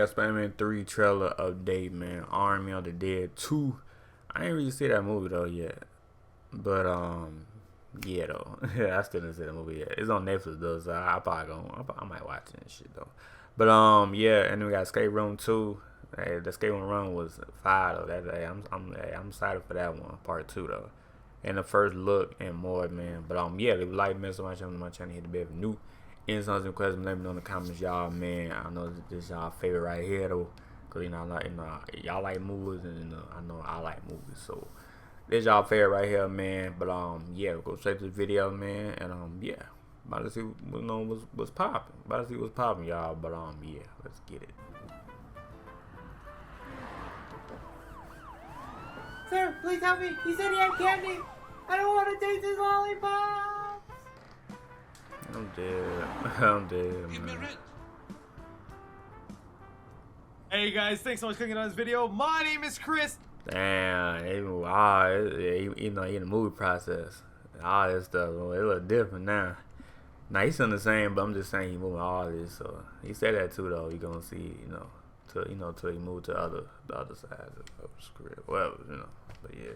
got Spider-Man 3 trailer update, man. Army of the Dead 2. I ain't really see that movie though yet. But yeah though. I still didn't see the movie yet. It's on Netflix though, so I might watch it and shit though. But yeah, and then we got Escape Room 2. Hey, the Escape Room Run was fire though. That day, I'm excited for that one, part 2 though. And the first look and more, man. But yeah, if you like me, so my channel, hit the bell for new. Any songs and questions, let me know in the comments, y'all, man. I know this y'all favorite right here though, cause y'all like movies, and I know I like movies, so this y'all favorite right here, man. But yeah, go straight to the video, man, and yeah, about to see what's popping. About to see what's popping, y'all. But yeah, let's get it. Sir, please help me. He said he had candy. I don't want to taste his lollipop. I'm dead. I'm dead, man. Hey guys, thanks so much for clicking on this video. My name is Chris. Damn, he in the movie process. All this stuff, it look different now. Now he's still the same, but I'm just saying he moving all this. So he said that too, though. You gonna see, till he move to the other side of the script, whatever, But yeah.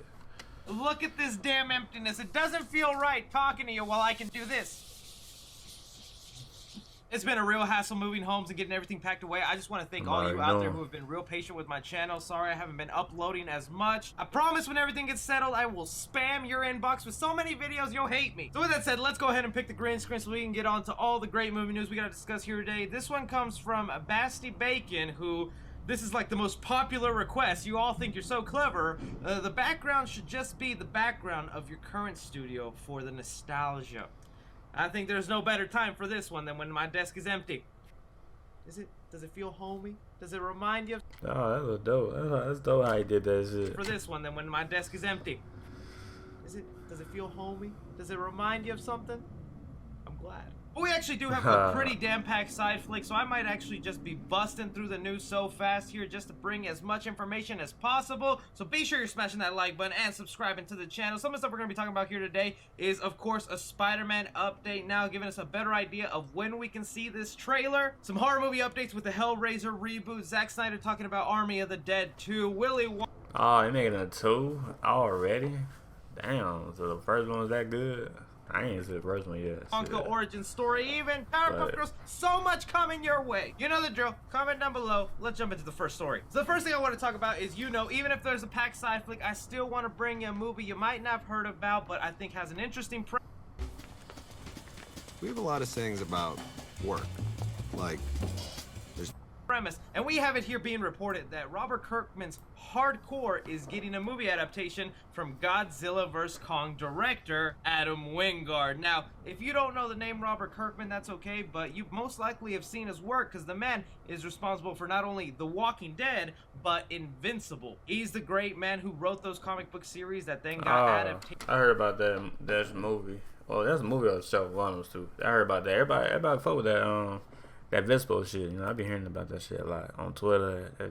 Look at this damn emptiness. It doesn't feel right talking to you while I can do this. It's been a real hassle moving homes and getting everything packed away. I just want to thank all you out there who have been real patient with my channel. Sorry I haven't been uploading as much. I promise when everything gets settled, I will spam your inbox with so many videos you'll hate me. So with that said, let's go ahead and pick the green screen so we can get on to all the great movie news we got to discuss here today. This one comes from Basti Bacon, who... This is like the most popular request. You all think you're so clever. The background should just be the background of your current studio for the nostalgia. I think there's no better time for this one than when my desk is empty. Does it feel homey? Does it remind you of... Oh, that was dope. That's dope how he did that shit. For this one than when my desk is empty. Does it feel homey? Does it remind you of something? I'm glad. But we actually do have a pretty damn packed side flick, so I might actually just be busting through the news so fast here just to bring as much information as possible. So be sure you're smashing that like button and subscribing to the channel. Some of the stuff we're going to be talking about here today is, of course, a Spider-Man update now, giving us a better idea of when we can see this trailer. Some horror movie updates with the Hellraiser reboot. Zack Snyder talking about Army of the Dead 2. Oh, they making a 2 already? Damn, so the first one was that good? I ain't seen the first one yet. Wonka origin story, even Powerpuff Girls, so much coming your way. You know the drill. Comment down below. Let's jump into the first story. So the first thing I want to talk about is, even if there's a packed side flick, I still want to bring you a movie you might not have heard about, but I think has an interesting We have a lot of sayings about work, like premise, and we have it here being reported that Robert Kirkman's Hardcore is getting a movie adaptation from Godzilla vs. Kong director Adam Wingard. Now, if you don't know the name Robert Kirkman, that's okay, but you most likely have seen his work because the man is responsible for not only The Walking Dead, but Invincible. He's the great man who wrote those comic book series that then got adapted. I heard about that movie. Well, that's a movie or a show, one of those two. I heard about that. Everybody fuck with that that Vespo shit, I've been hearing about that shit a lot on Twitter. I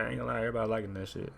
ain't gonna lie, everybody liking that shit.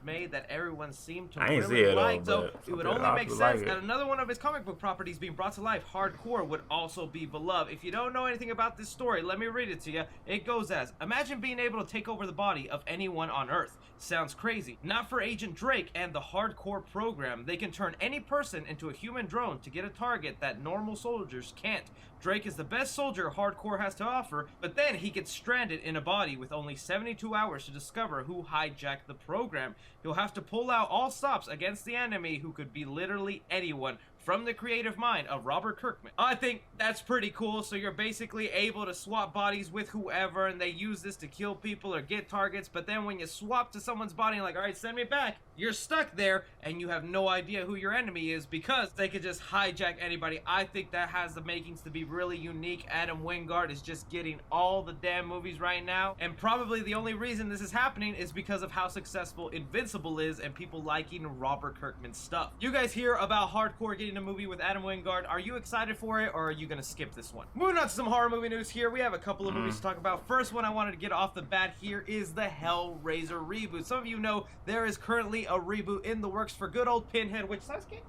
Made that everyone seemed to I ain't really see it like, though, so it would only make sense that another one of his comic book properties being brought to life, Hardcore, would also be beloved. If you don't know anything about this story, let me read it to you. It goes as, imagine being able to take over the body of anyone on Earth. Sounds crazy. Not for Agent Drake and the Hardcore program. They can turn any person into a human drone to get a target that normal soldiers can't. Drake is the best soldier Hardcore has to offer, but then he gets stranded in a body with only 72 hours to discover who hijacked the program. He'll have to pull out all stops against the enemy, who could be literally anyone, from the creative mind of Robert Kirkman. I think that's pretty cool. So you're basically able to swap bodies with whoever, and they use this to kill people or get targets, but then when you swap to someone's body and like, all right, send me back, you're stuck there and you have no idea who your enemy is because they could just hijack anybody. I think that has the makings to be really unique. Adam Wingard is just getting all the damn movies right now, and probably the only reason this is happening is because of how successful Invincible is and people liking Robert Kirkman's stuff. You guys hear about Hardcore getting a movie with Adam Wingard. Are you excited for it, or are you gonna skip this one? Moving on to some horror movie news here. We have a couple of movies to talk about. First one I wanted to get off the bat here is the Hellraiser reboot. Some of you know there is currently a reboot in the works for good old Pinhead, which Sasuke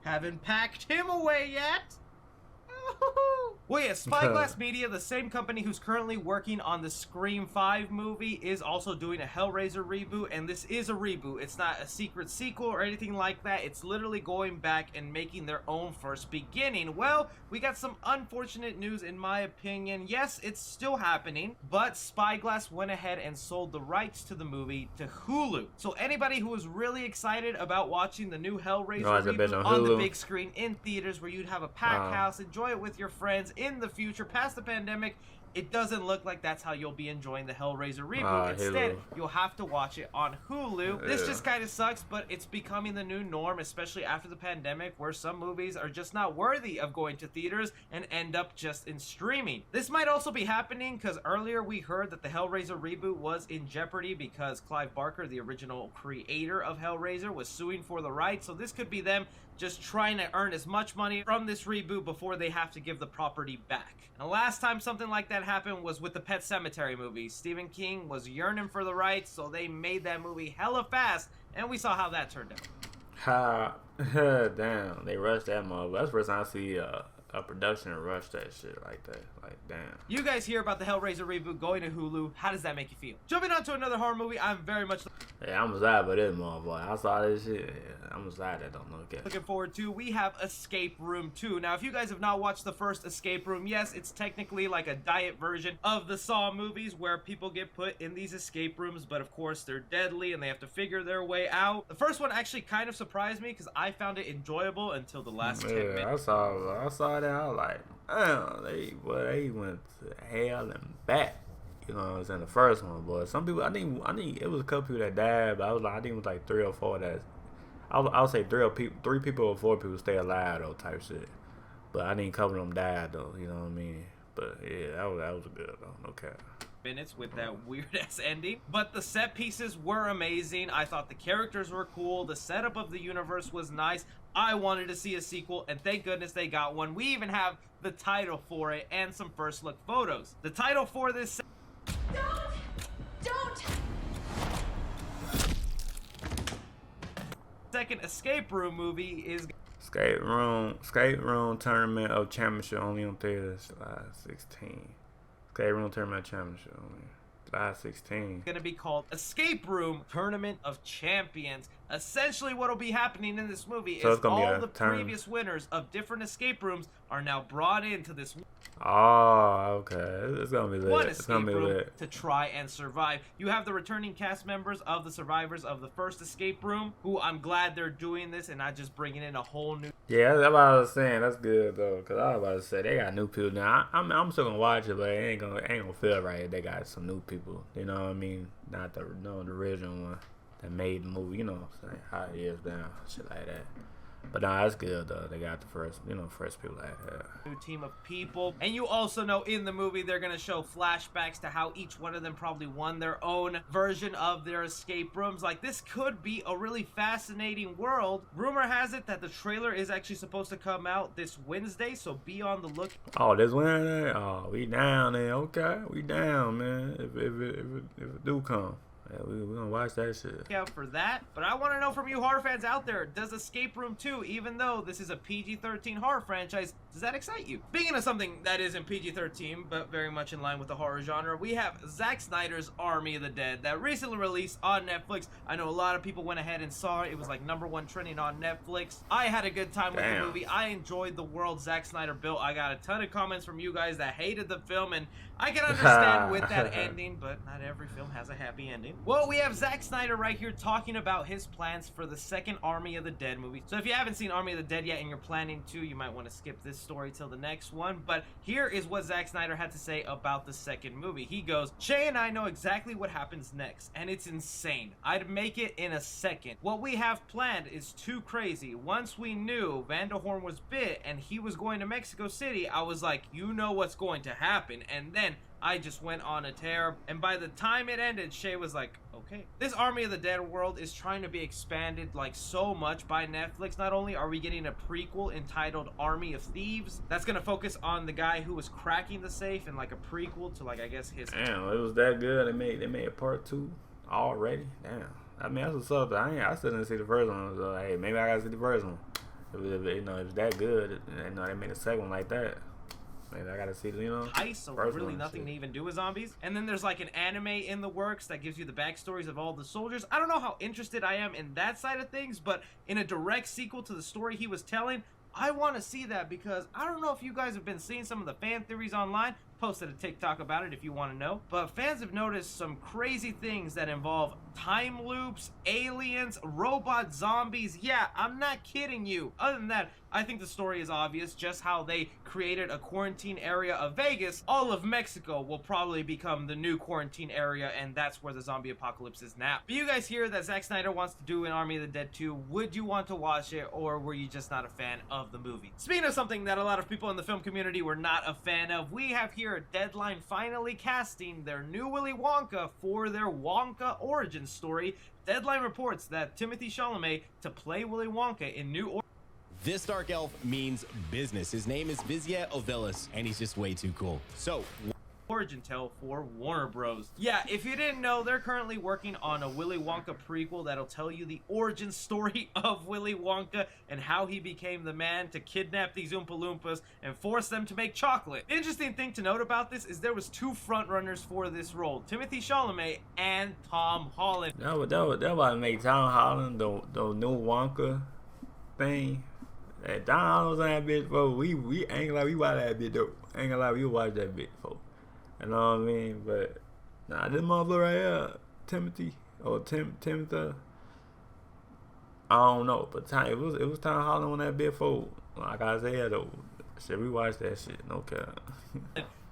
haven't packed him away yet. Well, yeah, Spyglass Media, the same company who's currently working on the Scream 5 movie, is also doing a Hellraiser reboot, and this is a reboot. It's not a secret sequel or anything like that. It's literally going back and making their own first beginning. Well, we got some unfortunate news in my opinion. Yes, it's still happening, but Spyglass went ahead and sold the rights to the movie to Hulu. So anybody who was really excited about watching the new Hellraiser reboot on the big screen in theaters where you'd have a packed house, enjoy it with your friends, in the future, past the pandemic, it doesn't look like that's how you'll be enjoying the Hellraiser reboot. Instead, you'll have to watch it on Hulu. This just kind of sucks, but it's becoming the new norm, especially after the pandemic, where some movies are just not worthy of going to theaters and end up just in streaming. This might also be happening because earlier we heard that the Hellraiser reboot was in jeopardy because Clive Barker, the original creator of Hellraiser, was suing for the rights. So this could be them just trying to earn as much money from this reboot before they have to give the property back. And the last time something like that happened was with the Pet Sematary movie. Stephen King was yearning for the rights, so they made that movie hella fast, and we saw how that turned out. Damn, they rushed that mother. That's the first time I see a production rush that shit like that. Like, damn. You guys hear about the Hellraiser reboot going to Hulu. How does that make you feel? Jumping on to another horror movie, I'm very much... Yeah, I'm excited about this motherfucker. I saw this shit. Yeah, I'm excited. I don't look at it. Looking forward to, we have Escape Room 2. Now, if you guys have not watched the first Escape Room, yes, it's technically like a diet version of the Saw movies where people get put in these escape rooms, but of course they're deadly and they have to figure their way out. The first one actually kind of surprised me because I found it enjoyable until the last 10 minutes. I saw that. I was like, damn, they went to hell and back. You know what I'm saying? The first one, boy. Some people, I think it was a couple people that died, but I think it was like 3 or 4 that. I would say 3 people or 4 people stay alive though, type shit. But I think a couple of them died though. You know what I mean? But yeah, that was good though. No cap. Minutes with that weird ass ending, but the set pieces were amazing. I thought the characters were cool. The setup of the universe was nice. I wanted to see a sequel, and thank goodness they got one. We even have the title for it and some first look photos. The title for this second Escape Room movie is Escape Room Tournament of Championship only on theaters July 16. Escape Room Tournament Championship only July 16. Gonna be called Escape Room Tournament of Champions. Essentially what will be happening in this movie is all the previous winners of different escape rooms are now brought into this Oh, okay. It's gonna be lit. one escape room to try and survive. You have the returning cast members of the survivors of the first escape room, who I'm glad they're doing this and not just bringing in a whole new... Yeah, that's what I was saying. That's good though, because I was about to say they got new people now. I'm still gonna watch it, but it ain't gonna feel right if they got some new people. You know what I mean? Not the original one that made the movie. You know what I'm saying? How it is now, shit like that. But nah, that's good though. They got the first people that had. New team of people. And you also know in the movie they're going to show flashbacks to how each one of them probably won their own version of their escape rooms. Like, this could be a really fascinating world. Rumor has it that the trailer is actually supposed to come out this Wednesday, so be on the look. Oh, this Wednesday? Oh, we down there. Okay, we down, man. If it do come. Yeah, we're gonna watch that shit. Look out for that. But I want to know from you horror fans out there, does Escape Room 2, even though this is a PG-13 horror franchise, does that excite you? Speaking of something that isn't PG-13, but very much in line with the horror genre, we have Zack Snyder's Army of the Dead that recently released on Netflix. I know a lot of people went ahead and saw it. It was like #1 trending on Netflix. I had a good time with the movie. I enjoyed the world Zack Snyder built. I got a ton of comments from you guys that hated the film, and I can understand with that ending, but not every film has a happy ending. Well, we have Zack Snyder right here talking about his plans for the second Army of the Dead movie. So if you haven't seen Army of the Dead yet and you're planning to, you might want to skip this story till the next one. But here is what Zack Snyder had to say about the second movie. He goes, "Shay and I know exactly what happens next, and it's insane. I'd make it in a second. What we have planned is too crazy. Once we knew Vanderhorn was bit and he was going to Mexico City, I was like, you know what's going to happen. And then I just went on a tear, and by the time it ended, Shay was like, okay. This Army of the Dead world is trying to be expanded like so much by Netflix. Not only are we getting a prequel entitled Army of Thieves, that's gonna focus on the guy who was cracking the safe, and like a prequel to, like, I guess his... Damn, it was that good. They made a part 2 already. Damn. I mean, that's what's up. I still didn't see the first one. So hey, maybe I gotta see the first one. If it was that good, they made a second one like that. Man, I gotta see, you know. Heist, so really nothing to even do with zombies. And then there's like an anime in the works that gives you the backstories of all the soldiers. I don't know how interested I am in that side of things, but in a direct sequel to the story he was telling, I want to see that, because I don't know if you guys have been seeing some of the fan theories online. Posted a TikTok about it if you want to know. But fans have noticed some crazy things that involve time loops, aliens, robot zombies. Yeah, I'm not kidding you. Other than that, I think the story is obvious, just how they created a quarantine area of Vegas. All of Mexico will probably become the new quarantine area, and that's where the zombie apocalypse is now. But you guys hear that Zack Snyder wants to do an Army of the Dead 2. Would you want to watch it, or were you just not a fan of the movie? Speaking of something that a lot of people in the film community were not a fan of, we have here a Deadline finally casting their new Willy Wonka for their Wonka origin story. Deadline reports that Timothée Chalamet to play Willy Wonka in New This dark elf means business. His name is Vizia Ovilis, and he's just way too cool. So, origin tale for Warner Bros. Yeah, if you didn't know, they're currently working on a Willy Wonka prequel that'll tell you the origin story of Willy Wonka and how he became the man to kidnap these Oompa Loompas and force them to make chocolate. The interesting thing to note about this is there was two frontrunners for this role, Timothée Chalamet and Tom Holland. That would make Tom Holland the new Wonka thing. That Tom Holland was on that bitch, bro. We ain't gonna lie, we watch that bitch though. Ain't gonna lie, we watch that bitch, folks. You know what I mean? But nah, this motherfucker right here, Timothy or Timothy, I don't know. But it was Tom Holland on that bit for, like I said though. Shit, we watched that shit. No cap.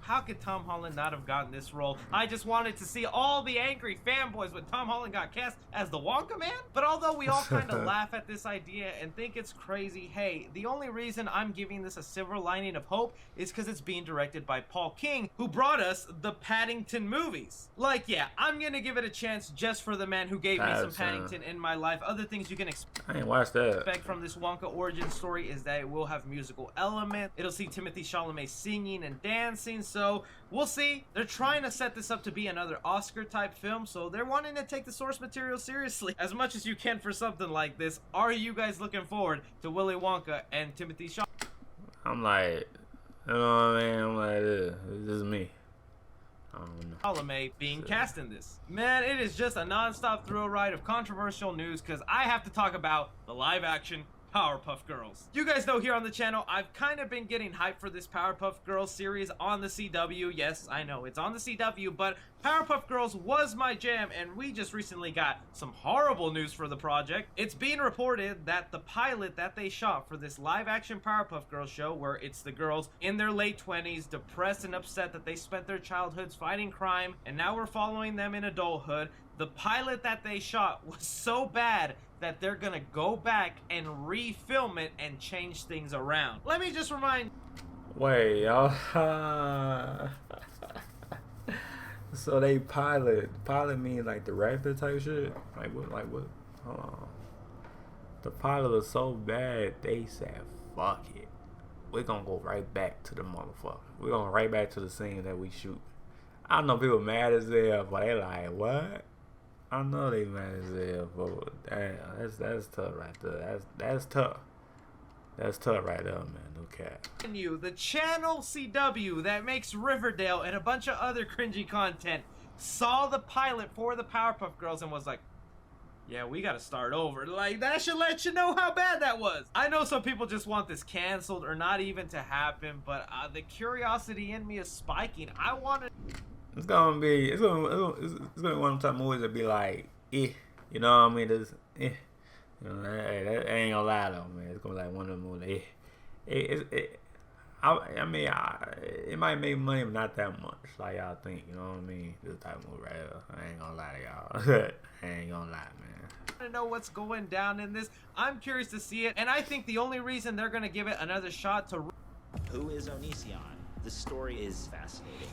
How could Tom Holland not have gotten this role? I just wanted to see all the angry fanboys when Tom Holland got cast as the Wonka Man. But although we all kind of laugh at this idea and think it's crazy, hey, the only reason I'm giving this a silver lining of hope is because it's being directed by Paul King, who brought us the Paddington movies. Like, yeah, I'm gonna give it a chance just for the man who gave me some Paddington in my life. Other things you can I ain't watched that. expect from this Wonka origin story is that it will have musical elements. It'll see Timothée Chalamet singing and dancing. So we'll see. They're trying to set this up to be another Oscar type film, so they're wanting to take the source material seriously as much as you can for something like this. Are you guys looking forward to Willy Wonka and Timothée Chalamet? I'm like, you know what I mean? I'm like, this is me. I don't know. Chalamet being cast in this. Man, it is just a non-stop thrill ride of controversial news, because I have to talk about the live action Powerpuff Girls. You guys know here on the channel, I've kind of been getting hyped for this Powerpuff Girls series on the CW. Yes, I know, it's on the CW, but Powerpuff Girls was my jam, and we just recently got some horrible news for the project. It's being reported that the pilot that they shot for this live-action Powerpuff Girls show, where it's the girls in their late 20s, depressed and upset that they spent their childhoods fighting crime, and now we're following them in adulthood. The pilot that they shot was so bad that they're gonna go back and refilm it and change things around. Let me just remind... Wait, y'all. So they pilot mean like director type shit? Like what? Hold on. The pilot was so bad, they said, fuck it. We're gonna go right back to the motherfucker. We're gonna right back to the scene that we shoot. I know people mad as hell, but they like, what? I know they mad as hell, but damn, that's tough right there. That's tough. That's tough right there, man. No cap. The channel CW that makes Riverdale and a bunch of other cringy content saw the pilot for the Powerpuff Girls and was like, yeah, we gotta start over. Like, that should let you know how bad that was. I know some people just want this canceled or not even to happen, but the curiosity in me is spiking. I want to... It's gonna be one of them type of movies that be like, you know what I mean? This, You know, that ain't gonna lie though, man. It's gonna be like one of them movies. I mean, it might make money, but not that much, like y'all think. You know what I mean? This type of movie right here. I ain't gonna lie to y'all. I ain't gonna lie, man. I don't know what's going down in this. I'm curious to see it, and I think the only reason they're gonna give it another shot to... Who is Onision? The story is fascinating.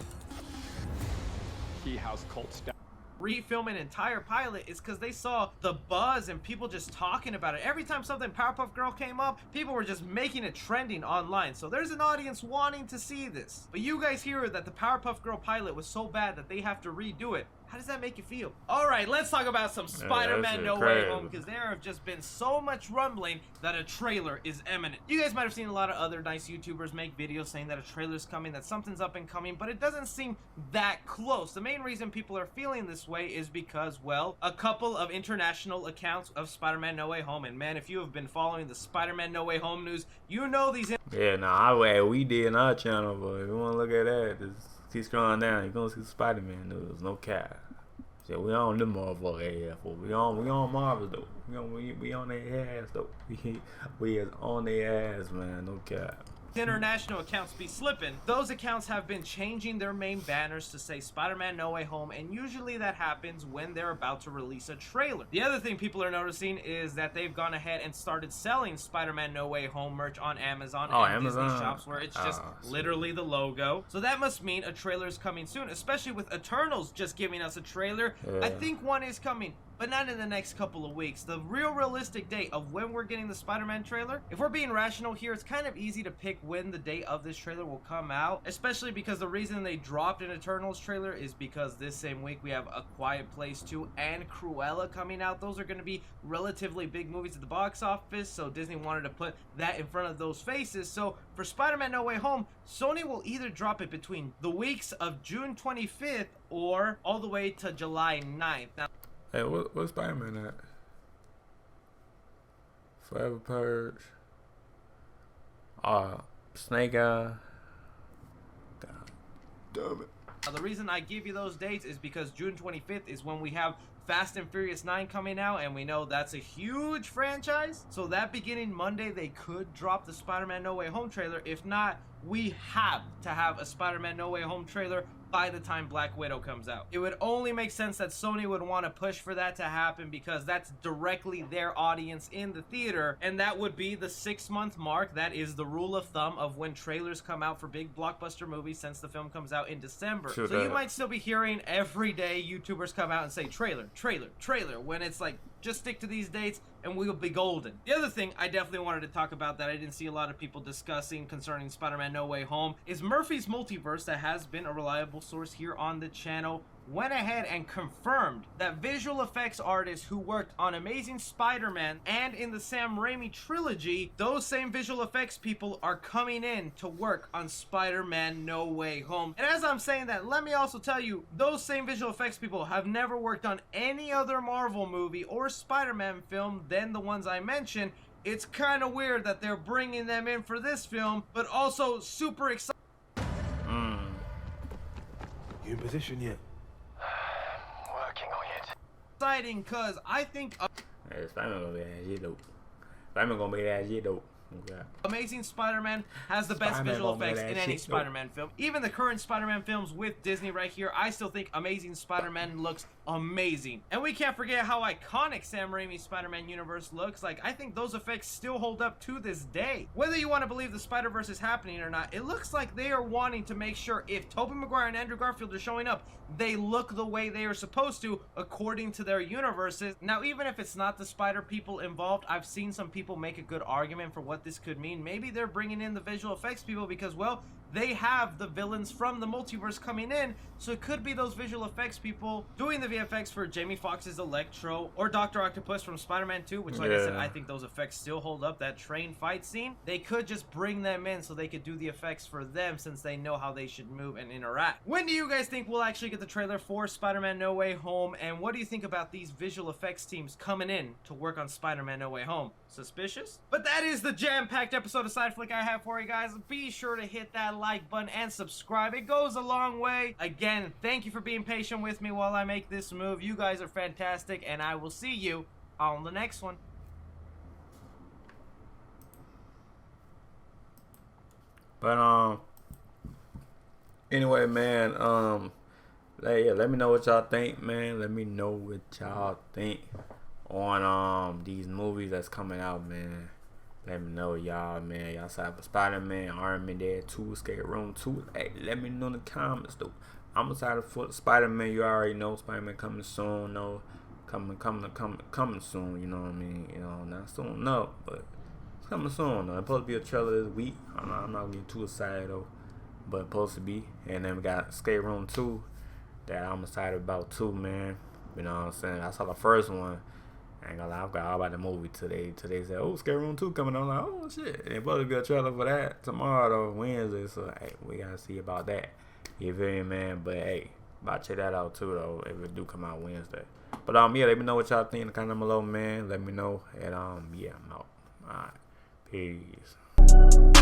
He has cult staff. Refilm an entire pilot is because they saw the buzz and people just talking about it. Every time something Powerpuff Girl came up, people were just making it trending online. So there's an audience wanting to see this. But you guys hear that the Powerpuff Girl pilot was so bad that they have to redo it. How does that make you feel? All right, let's talk about some Spider-Man No Way Home, because there have just been so much rumbling that a trailer is imminent. You guys might have seen a lot of other nice YouTubers make videos saying that a trailer's coming, that something's up and coming, but it doesn't seem that close. The main reason people are feeling this way is because, well, a couple of international accounts of Spider-Man No Way Home, and man, if you have been following the Spider-Man No Way Home news, you know these... Yeah, nah, we did in our channel, but if you want to look at that, just keep scrolling down, you're going to see Spider-Man news, no cap. So we on them motherfucker ass, we on Marvel though. We on their ass though. We is on their ass, man, no cap. International accounts be slipping. Those accounts have been changing their main banners to say Spider-Man No Way Home, and usually that happens when they're about to release a trailer. The other thing people are noticing is that they've gone ahead and started selling Spider-Man No Way Home merch on Amazon and Disney shops, where it's just literally the logo. So that must mean a trailer is coming soon, especially with Eternals just giving us a trailer. I think one is coming, but not in the next couple of weeks. The realistic date of when we're getting the Spider-Man trailer, if we're being rational here, it's kind of easy to pick when the date of this trailer will come out, especially because the reason they dropped an Eternals trailer is because this same week we have A Quiet Place 2 and Cruella coming out. Those are going to be relatively big movies at the box office, so Disney wanted to put that in front of those faces. So for Spider-Man No Way Home, Sony will either drop it between the weeks of June 25th or all the way to July 9th. Now, hey, what's Spider-Man at? Forever Purge. Snake Eye. God damn it. Now, the reason I give you those dates is because June 25th is when we have Fast and Furious 9 coming out, and we know that's a huge franchise. So that beginning Monday, they could drop the Spider-Man No Way Home trailer. If not, we have to have a Spider-Man No Way Home trailer by the time Black Widow comes out. It would only make sense that Sony would want to push for that to happen, because that's directly their audience in the theater, and that would be the 6-month mark. That is the rule of thumb of when trailers come out for big blockbuster movies, since the film comes out in December. So you might still be hearing every day YouTubers come out and say trailer, trailer, trailer, when it's like, just stick to these dates and we will be golden. The other thing I definitely wanted to talk about that I didn't see a lot of people discussing concerning Spider-Man No Way Home is Murphy's Multiverse, that has been a reliable source here on the channel, went ahead and confirmed that visual effects artists who worked on Amazing Spider-Man and in the Sam Raimi trilogy, those same visual effects people are coming in to work on Spider-Man No Way Home. And as I'm saying that, let me also tell you, those same visual effects people have never worked on any other Marvel movie or Spider-Man film than the ones I mentioned. It's kind of weird that they're bringing them in for this film, but also super excited. You in position yet? Working on it. Exciting, cause I think Hey, Spider-Man gonna be that shit dope. Spider-Man gonna be that shit dope. Okay. Amazing Spider-Man has the best visual effects in any Spider-Man film. Even the current Spider-Man films with Disney right here, I still think Amazing Spider-Man looks amazing. And we can't forget how iconic Sam Raimi's Spider-Man universe looks. Like, I think those effects still hold up to this day. Whether you want to believe the Spider-Verse is happening or not, it looks like they are wanting to make sure if Tobey Maguire and Andrew Garfield are showing up, they look the way they are supposed to according to their universes. Now, even if it's not the Spider people involved, I've seen some people make a good argument for what this could mean. Maybe they're bringing in the visual effects people because, well, they have the villains from the multiverse coming in, so it could be those visual effects people doing the VFX for Jamie Foxx's Electro or Dr. Octopus from Spider-Man 2, which, like I said, I think those effects still hold up. That train fight scene, they could just bring them in so they could do the effects for them, since they know how they should move and interact. When do you guys think we'll actually get the trailer for Spider-Man No Way Home, and what do you think about these visual effects teams coming in to work on Spider-Man No Way Home? Suspicious? But that is the jam-packed episode of Side Flick I have for you guys. Be sure to hit that like button and subscribe. It goes a long way. Again, thank you for being patient with me while I make this move. You guys are fantastic, and I will see you on the next one. But anyway, man, let me know what y'all think, man. Let me know what y'all think on these movies that's coming out, man. Let me know, y'all, man. Y'all side for Spider-Man, Iron Man Dead 2, Escape Room 2. Hey, let me know in the comments, though. I'm excited for Spider-Man. You already know Spider-Man coming soon. No, coming soon. You know what I mean? You know, not soon, no, but it's coming soon. Though. It's supposed to be a trailer this week. I'm not getting too excited though, but it's supposed to be. And then we got Escape Room 2. that I'm excited about too, man. You know what I'm saying? I saw the first one. I ain't gonna lie, I forgot all about the movie today. Today said, oh, Scary Room 2 coming on. I'm like, oh shit. And supposed to be a trailer for that tomorrow though, Wednesday. So hey, we gotta see about that. You feel me, man? But hey, about to check that out too though, if it do come out Wednesday. But yeah, let me know what y'all think in the comment below, man. Let me know. And yeah, I'm out. Alright. Peace.